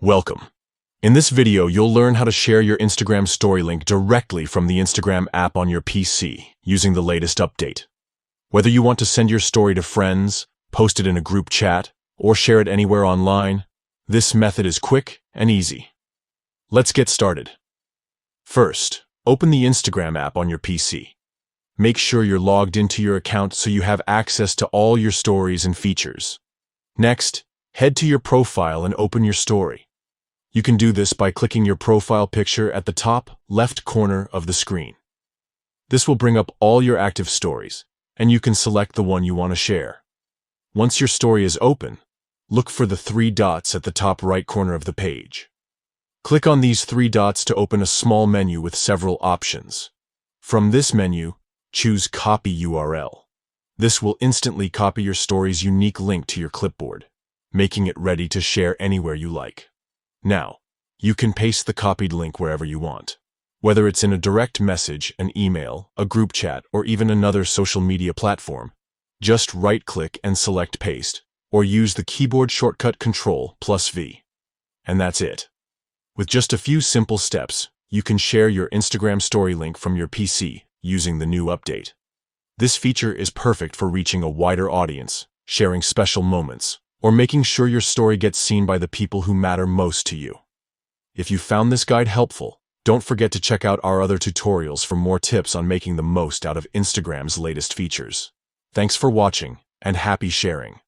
Welcome. In this video, you'll learn how to share your Instagram story link directly from the Instagram app on your PC using the latest update. Whether you want to send your story to friends, post it in a group chat, or share it anywhere online, this method is quick and easy. Let's get started. First, open the Instagram app on your PC. Make sure you're logged into your account so you have access to all your stories and features. Next, head to your profile and open your story. You can do this by clicking your profile picture at the top left corner of the screen. This will bring up all your active stories, and you can select the one you want to share. Once your story is open, look for the three dots at the top right corner of the page. Click on these three dots to open a small menu with several options. From this menu, choose Copy URL. This will instantly copy your story's unique link to your clipboard, making it ready to share anywhere you like. Now, you can paste the copied link wherever you want. Whether it's in a direct message, an email, a group chat, or even another social media platform, just right-click and select Paste, or use the keyboard shortcut Ctrl+V. And that's it. With just a few simple steps, you can share your Instagram story link from your PC using the new update. This feature is perfect for reaching a wider audience, sharing special moments, or making sure your story gets seen by the people who matter most to you. If you found this guide helpful, don't forget to check out our other tutorials for more tips on making the most out of Instagram's latest features. Thanks for watching, and happy sharing.